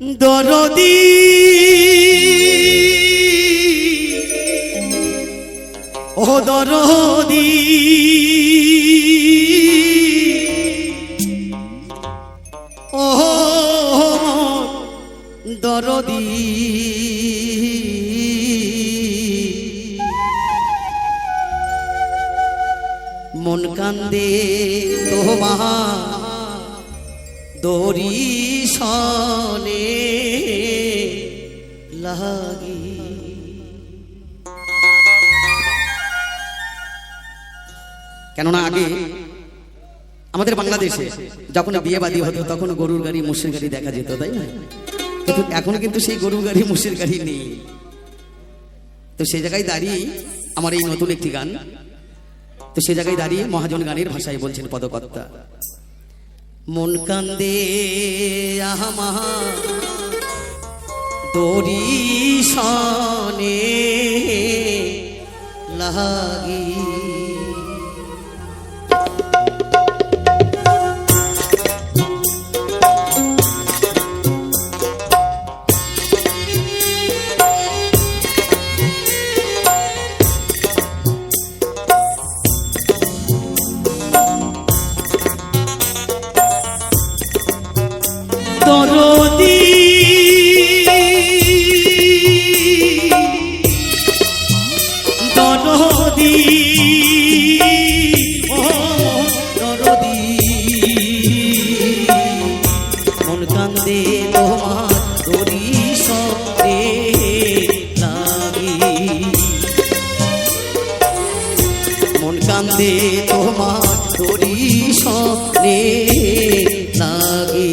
দরদি ও দরদি ও দরদি মন কান্দে তোমার দরিশনে লাগি। কেননা আগে আমাদের বাংলাদেশে যখন বিয়ে বাদী হতো তখন গরুর গাড়ি মোষের গাড়ি দেখা যেত, তাই না? কিন্তু এখন কিন্তু সেই গরুর গাড়ি মোষের গাড়ি নেই। তো সেই জায়গায় দাঁড়িয়ে আমার এই নতুন একটি গান, তো সে জায়গায় দাঁড়িয়ে মহাজন গানের ভাষায় বলছেন পদকর্তা। মন কান্দে আমার দরিশনে লাগি। দরদি দরদি ও দরদি মন কান্দে তোমার দরিশনে লাগি। মন কান্দে তোমার দরিশনে লাগি।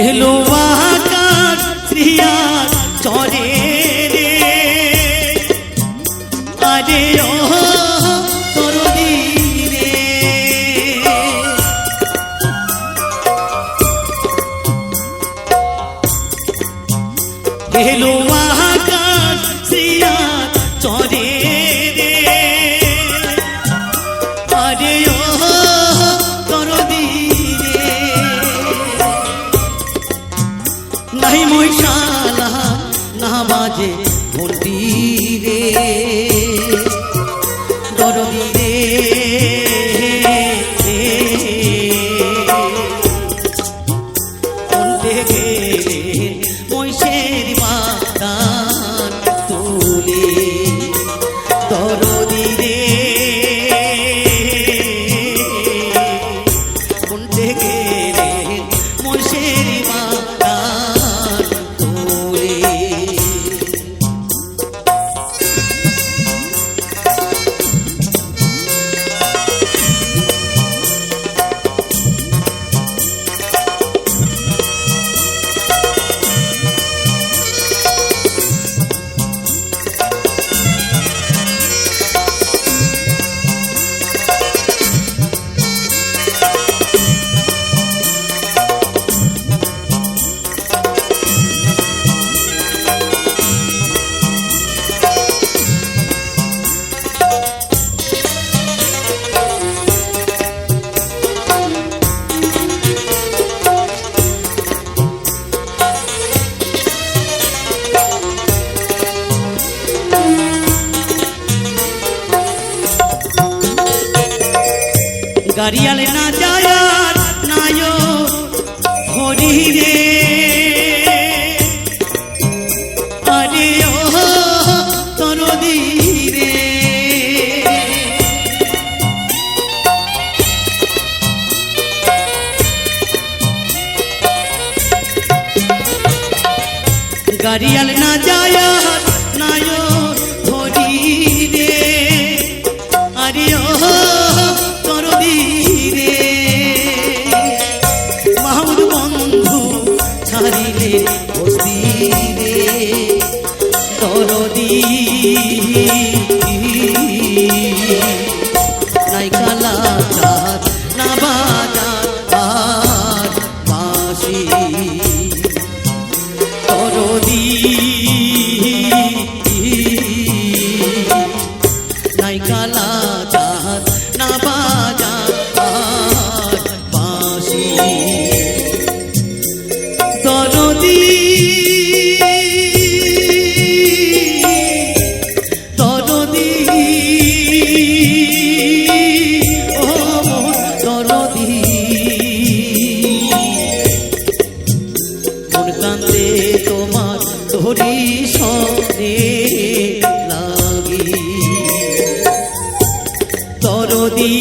এলো আকাশ শ্রিয়া চরে রে আরে ও দরদি রে। এলো আকাশ শ্রিয়া চরে রে আরে ও দরদি রে। নাই মশালা না বাজে ঘন্টি রে দরদি রে। কোনতে গেলেন মহিষের বাগান তুলে দরদি রে। কোনতে গেলেন মহিষের বাগান তুলে। গাড়িয়ালে না যায় নায় হরি রে আরে ও দরদি রে। গাড়িয়ালে না যায় নায় হরি রে আরে ও দরদি রে। দরদি মন কান্দে তোমার ধরি স্বপ্নে লাগি দরদি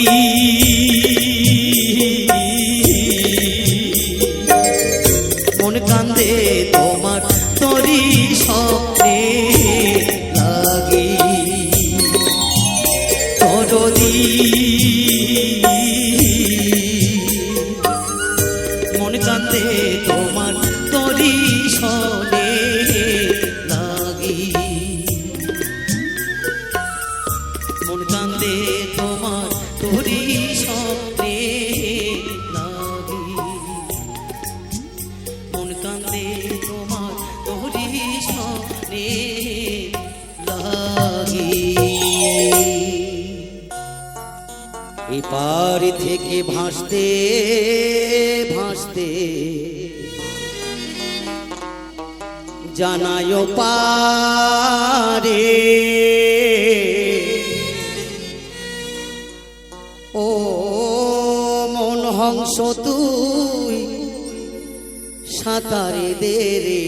মন কান্দে তোমার তরি স্বপ্নে লাগি দরদি মন কান্দে তোমার তরি সনে লাগি মন কান্দে তোমার তরি সনে লাগি মন কান্দে তোমার তরি সনে লাগি এপার থেকে ভাসতে ভাসতে জানায় পারে ও মন হংস তুই সাঁতারে দে রে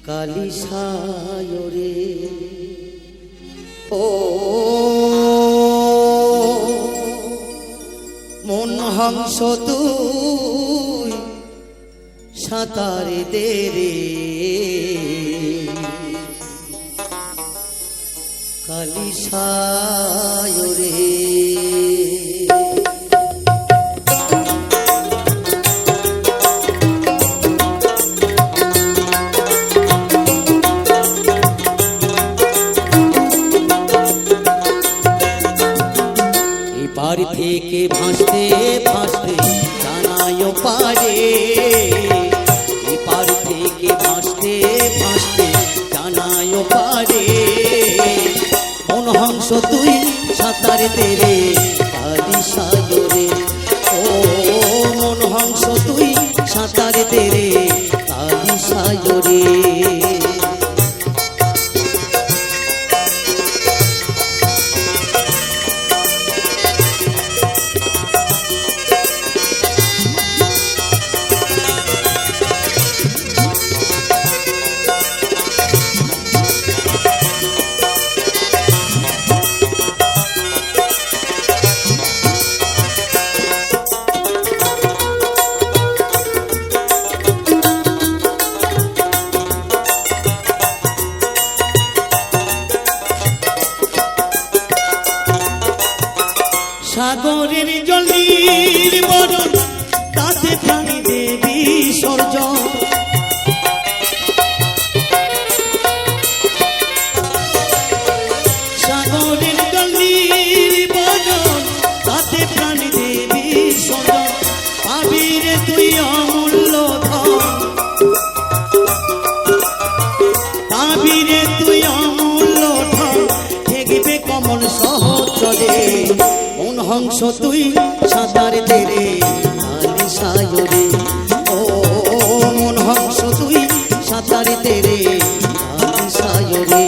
কালি সায়রে ও মন হংস তুই সাঁতারে দে রে কালি সায়রে পার থেকে ভাসতে ভাসতে জানায় পারে পার থেকে ভাসতে ভাসতে জানায় পারে মন হংস তুই সাঁতার তেরে কালি সাগরে ও মন হংস তুই সাঁতার তেরে কালি সাগরে সাগরের জলের বরণ তাতে প্রাণী দেবী সর্জন সাগরের জলের বরণ তাতে প্রাণী দেবী সর্জন পাবি রে তুই অমূল্য ধন পাবি রে তুই অমূল্য ধন ঠেকবে কমল সহচরে মন হংস তুই সাঁতার তেরে কালি সায়রে ও মন হংস তুই সাঁতার তেরে কালি সায়রে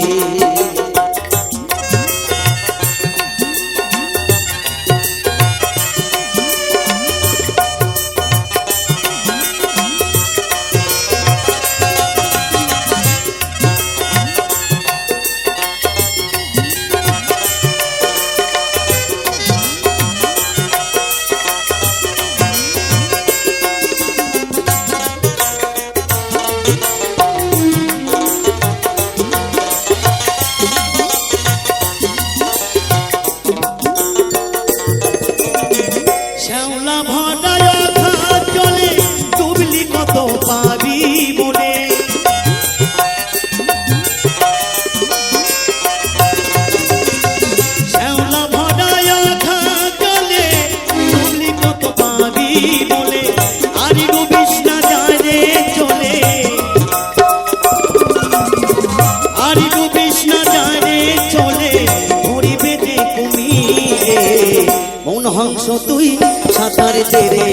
হংস তুই সাঁতার তেরে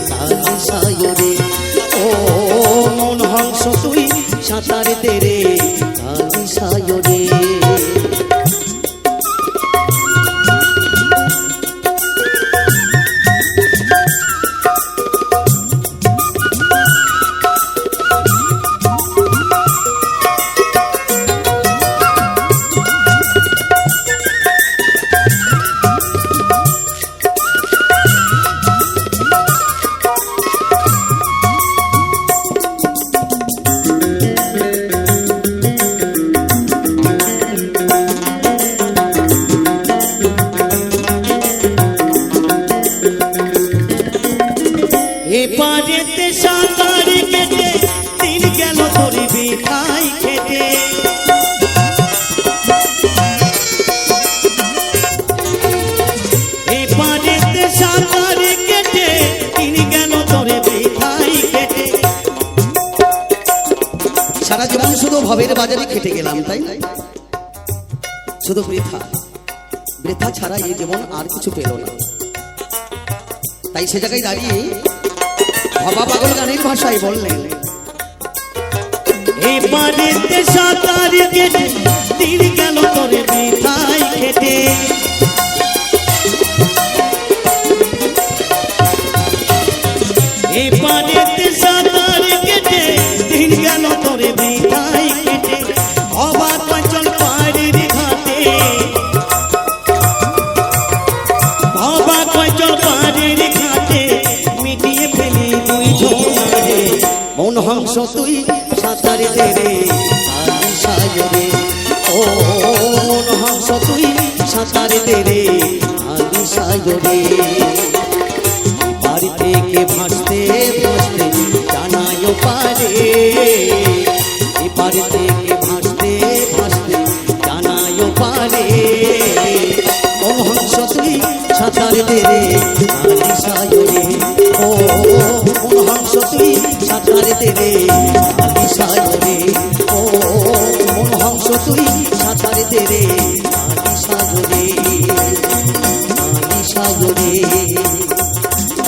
কালি সায়রে ও মন হংস তুই সাঁতার তেরে কালি সায়রে বাজারে খেটে গেলাম, তাই শুধু বৃথা, বৃথা ছাড়া এই জীবন আর কিছু পেল না। তাই সে জায়গায় দাঁড়িয়ে ভবা পাগল গানের ভাষায় বললেন, এবারেতে সাঁতার কেটে দিন গেল তোরে বৃথায় খেটে। এবারেতে সাঁতার কেটে দিন গেল তোরে বৃথায় খেটে। অবাক অচল পাড়ির ঘাটে, অবাক অচল পাড়ির ঘাটে মিটিয়ে ফেলি দুই ঝোনারে। মন হংস তুই সাঁতার দে রে আলি সাগরে, ও মন হংস তুই সাঁতার দে রে আলি সাগরে। বাড়ি থেকে ভাসতে ভাসতে জানাই পারে, বাড়ি থেকে ভাসতে ভাসতে জানাই পারে। মন হংস তুই সাঁতার দে রে আলি সাগরে, ও মন হংস তুই সাঁতার দে রে আলি সাগরে, ও মন হংস তুই সাঁতার দে রে আলি সাগরে, আলি সাগরে,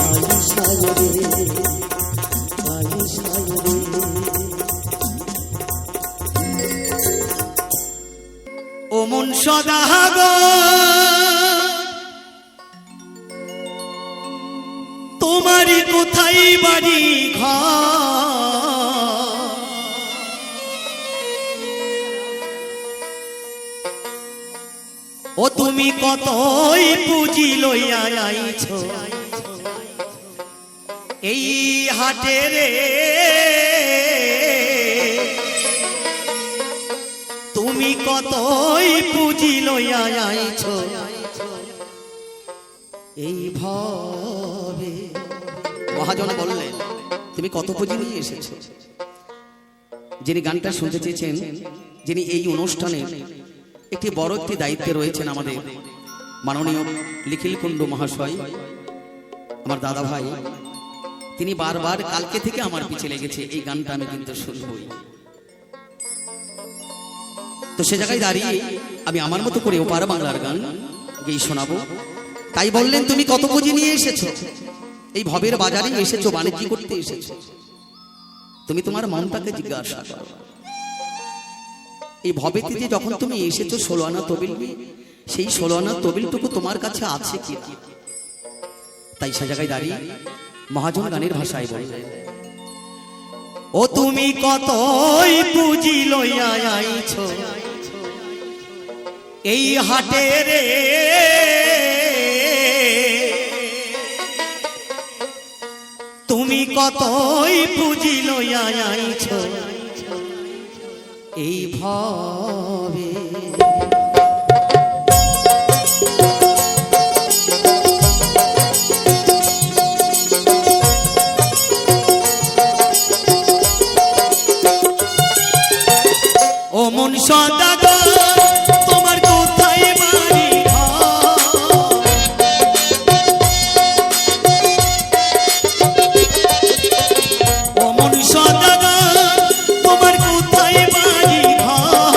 আলি সাগরে, আলি সাগরে। ও মন সদাগর তোমারই কোথায় বাড়ি ঘর? ও তুমি কতই পুঁজি লইয়া আইছ এই হাটে রে। তুমি কতই পুঁজি লইয়া আইছ এই ভবে। মহাজন বললেন, তুমি কত পুঁজি নিয়ে এসেছো? যিনি গানটা শুনতে চেয়েছেন, যিনি এই অনুষ্ঠানে একটি বড় একটি দায়িত্বে রয়েছেন, আমাদের মাননীয় লিখিল কুণ্ডু মহাশয়, আমার দাদা ভাই, তিনি বারবার কালকে থেকে আমার পিছে লেগেছে এই গানটা আমি কিন্তু শুনবই। তো সে জায়গায় দাঁড়িয়ে আমি আমার মতো করে ওপার বাংলার গান গেয়ে শোনাবো। তাই বললেন, তুমি কত পুঁজি নিয়ে এসেছো? এই ভবের বাজারে এসেছো, বাণিজ্য করতে এসেছো। তুমি তোমার মনটাকে জিজ্ঞাসা করো, এই ভবেতে যে যখন তুমি এসেছো 16 আনা তবিল নিয়ে, সেই 16 আনা তবিলটুকু তোমার কাছে আছে কি? তাই সে জায়গায় দাঁড়িয়ে মহাজন গানের ভাষায় বললেন, ও তুমি কতই পুঁজি লইয়া আইছ এই হাটে রে। তুমি কতই পুঁজি লইয়া আইছ এই ভবে। ও মন সদাগর তোমার কোথায় বাড়ি ঘর? ও মন সদাগর তোমার কোথায় বাড়ি ঘর?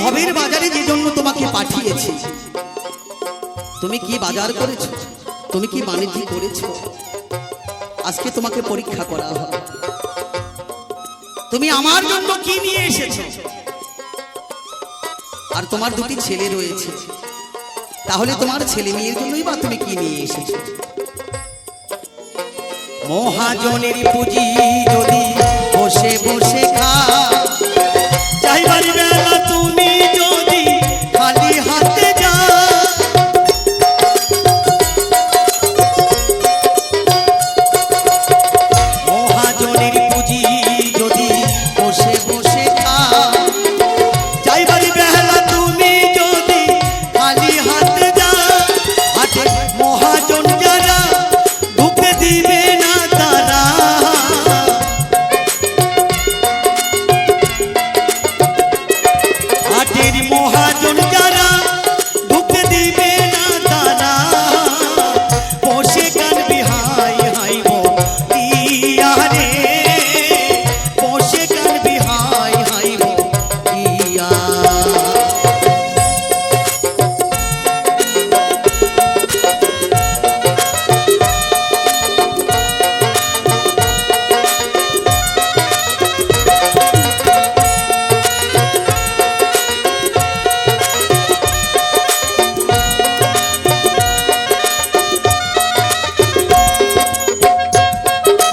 ভবের বাজারে যে জন্য তোমাকে পাঠিয়েছি, তুমি কি বাজার করেছো, তুমি কি বাণিজ্য করেছো, আজকে তোমাকে পরীক্ষা করা হবে। তুমি আমার জন্য কি নিয়ে এসেছো? আর তোমার দুটি ছেলে রয়েছে, তাহলে তোমার ছেলে মেয়ের জন্যই বা তুমি কি নিয়ে এসেছো? মহাজনের পুঁজি যদি বসে বসে খা, চাইবার বেলা তুমি যদি খালি হাতে যা, মহাজনের পুঁজি যদি বসে বসে খা, চাইবার বেলা তুমি যদি খালি হাতে যা, হাতে মহাজন যারা ঢুকে দিবে না তারা, হাটের মহাজন যারা ঢুকে দিবে না তারা, বসে কানবি হাই হাই বলিয়া রে, বসে কানবি হাই হাই বলিয়া।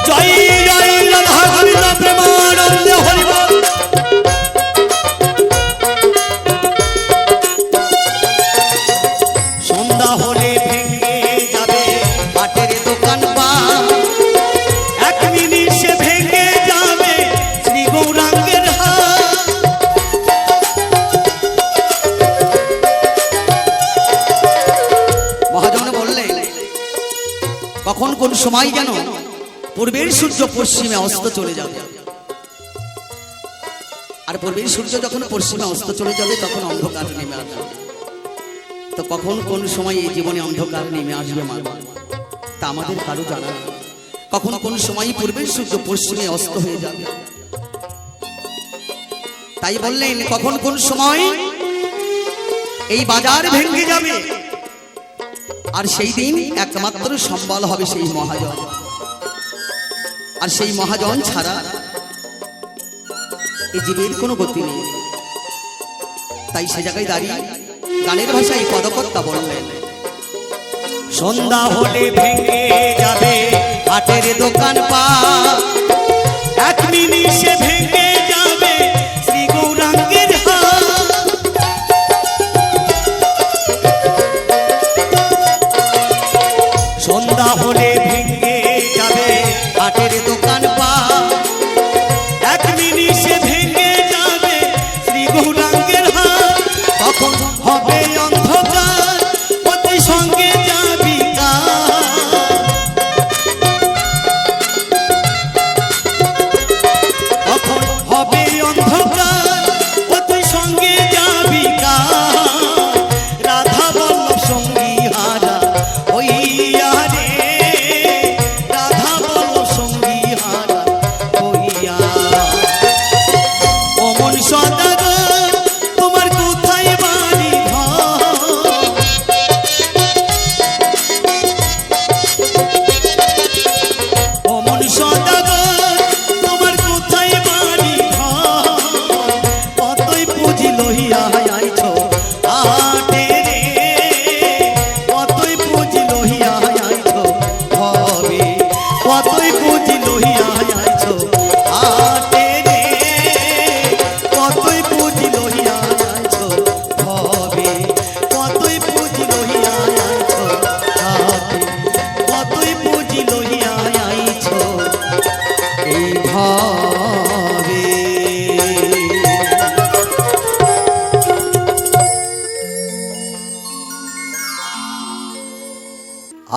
জয় জয় রাধা গোবিন্দ প্রেমানন্দে হরি বল। সন্ধ্যা হলে ভেঙে যাবে হাটের দোকান পা, এক নিমিষে ভেঙে যাবে শ্রী গৌরাঙ্গের হাট। মহাজন বললেন, কখন কোন সময় যেন পূর্বের সূর্য পশ্চিমে অস্ত চলে যাবে, আর পূর্বের সূর্য যখন পশ্চিমে অস্ত চলে যাবে তখন অন্ধকার নেমে আসবে। তো কখন কোন সময় এই জীবনে অন্ধকার নেমে আসবে মা, তা আমাদের কারো জানা নেই। কখন কোন সময় পূর্বের সূর্য পশ্চিমে অস্ত হয়ে যাবে, তাই বললেন কখন কোন সময় এই বাজার ভেঙে যাবে, আর সেই দিন একমাত্র সম্বল হবে সেই মহাজন, আর সেই মহাজন ছাড়া এই জীবের কোনো গতি নেই। তাই সে জায়গায় দাঁড়িয়ে গানের ভাষায় এই পদকর্তা বললেন, সন্ধ্যা হলে ভেঙে যাবে হাটের দোকান পা, এক নিমিষে ভেঙে যাবে শ্রী গৌরাঙ্গের হাট। সন্ধ্যা হলে ভেঙে যাবে হাটের দোকান পা, এক নিমিষে ভেঙে যাবে শ্রী গৌরাঙ্গের হাট। তখন হবে অন্ধকার অতি সঙ্গে যাবি কার, তখন হবে অন্ধকার অতি সঙ্গে যাবি কার। রাধা বল্লভ সঙ্গী হারা হইয়া রে, রাধা বল্লভ সঙ্গী হারা হইয়া। অমন সদাগর তোমার কোথায় বাড়ি ঘর, অমন সদাগর তোমার কোথায় বাড়ি ঘর। কতই পুঁজি লইয়া আইছো হাটে রে, কতই পুঁজি লইয়া আইছো ঘরে, কতই পুঁজি লইয়া আইছো হাটে রে, কতই পুঁজি লইয়া আইছো ঘরে, কতই পুঁজি লইয়া আইছো হাটে, কতই পুঁজি লইয়া আইছো এই ভাবে।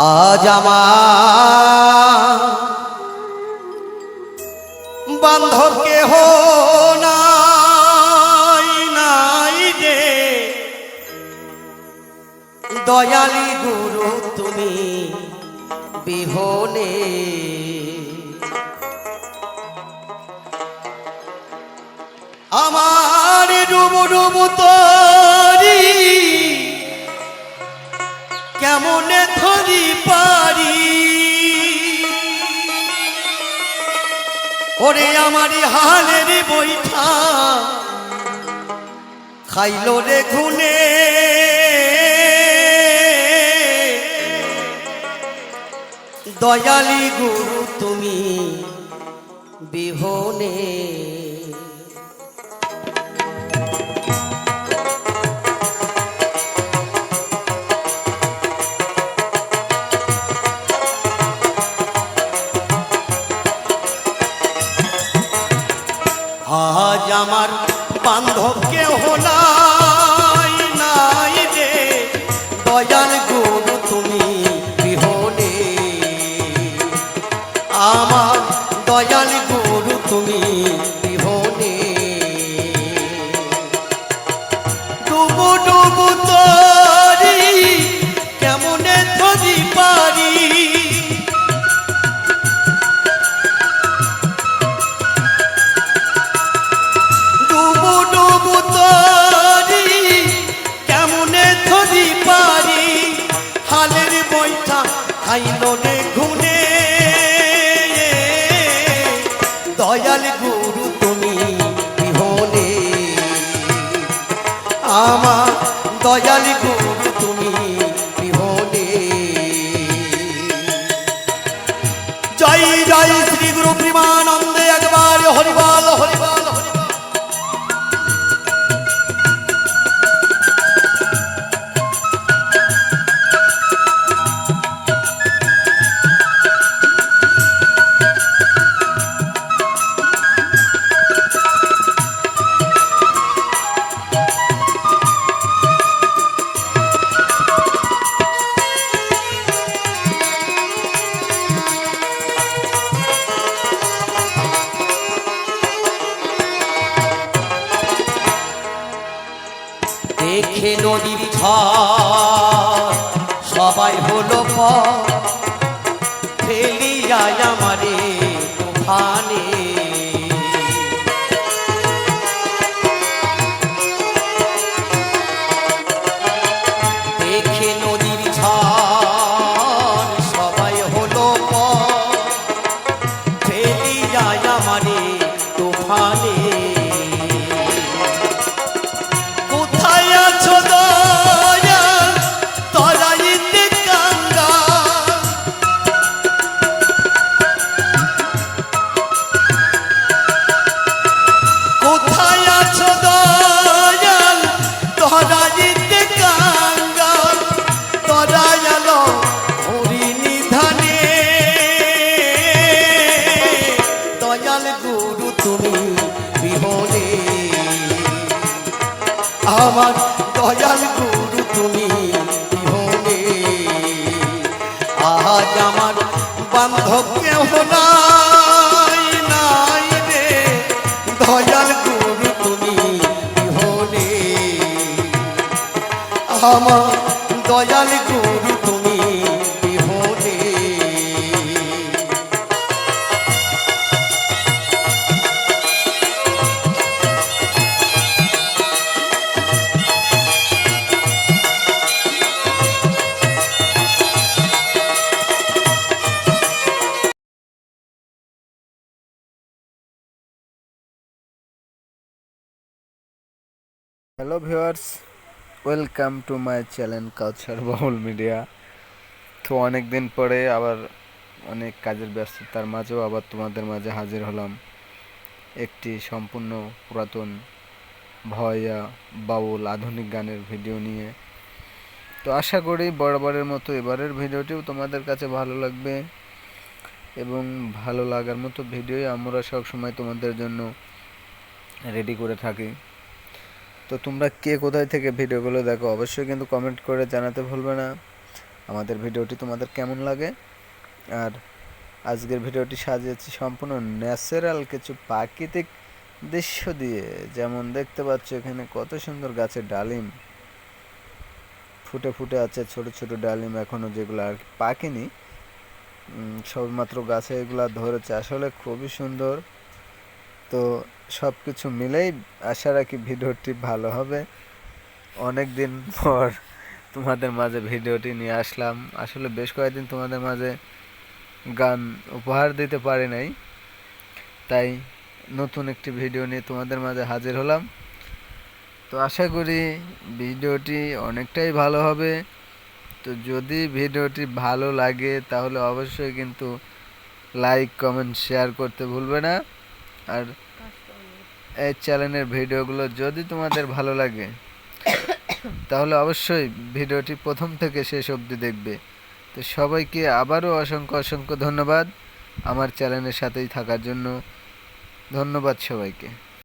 আজ আমার বান্ধব কেহ নাই নাই রে, দয়ালি গুরু তুমি বিহনে, আমার রূপ ডুবু ডুবু তরি কেমনে ধরি পারি ওরে আমারি হালের বৈঠা খাইলো রে ঘুনে দয়ালি গুরু তুমি বিহনে আজ আমার বান্ধব কেহ নাই নাই রে দয়াল গুরু তুমি বিহনে আমার দয়াল গুরু তুমি বিহনে ডুবু ডুবু তরি কেমনে ধরি পারি ডুবু ডুবু তরি কেমনে ধরি পারি হালের বৈঠা খাইলো রে ঘুনে দয়াল গুরু তুমি বিহনে আমার দয়াল গুরু তুমি বিহনে জয় জয় শ্রী গুরু প্রেমানন্দে একবার হরিবল হরিবল হরিবল দেখে নদীর ঝড় সবাই হলো ফেলিয়া আমারে তুফানে দেখে নদীর ঝড় সবাই হলো ফেলিয়া আমারে তুফানে আমার দয়াল গুরু তুমি বিহনে আজ আমার বান্ধব কেহ নাই নাই রে দয়াল গুরু তুমি বিহনে আমার দয়াল গুরু তুমি বিহনে hello viewers, welcome to my channel culture Baul media. তো অনেক দিন পরে আবার অনেক কাজের ব্যস্ততার মাঝেও আবার তোমাদের মাঝে হাজির হলাম একটি সম্পূর্ণ পুরাতন ভয়া বাউল আধুনিক গানের ভিডিও নিয়ে। তো আশা করি বরাবরের মতো এবারের ভিডিওটিও তোমাদের কাছে ভালো লাগবে এবং ভালো লাগার মতো ভিডিওই আমরা সবসময় তোমাদের জন্য রেডি করে থাকি। তো তোমরা কে কোথায় থেকে ভিডিওগুলো দেখো অবশ্যই কিন্তু কমেন্ট করে জানাতে ভুলবে না আমাদের ভিডিওটি তোমাদের কেমন লাগে। আর আজকের ভিডিওটি সাজিয়েছি সম্পূর্ণ ন্যাচারাল কিছু প্রাকৃতিক দৃশ্য দিয়ে। যেমন দেখতে পাচ্ছ এখানে কত সুন্দর গাছের ডালিম ফুটে ফুটে আছে, ছোট ছোট ডালিম এখনও যেগুলো আর পাকেনি, সবেমাত্র গাছে এগুলা ধরেছে। আসলে খুবই সুন্দর তো সব কিছু মিলেই আশা রাখি ভিডিওটি ভালো হবে। অনেক দিন পর তোমাদের মাঝে ভিডিওটি নিয়ে আসলাম। আসলে বেশ কয়েকদিন তোমাদের মাঝে গান উপহার দিতে পারি নাই, তাই নতুন একটি ভিডিও নিয়ে তোমাদের মাঝে হাজির হলাম। তো আশা করি ভিডিওটি অনেকটাই ভালো হবে। তো যদি ভিডিওটি ভালো লাগে তাহলে অবশ্যই কিন্তু লাইক কমেন্ট শেয়ার করতে ভুলবে না। আর এই চ্যানেলের ভিডিওগুলো যদি তোমাদের ভালো লাগে তাহলে অবশ্যই ভিডিওটি প্রথম থেকে শেষ অবধি দেখবে। তো সবাইকে আবারও অসংখ্য অসংখ্য ধন্যবাদ আমার চ্যানেলের সাথেই থাকার জন্য। ধন্যবাদ সবাইকে।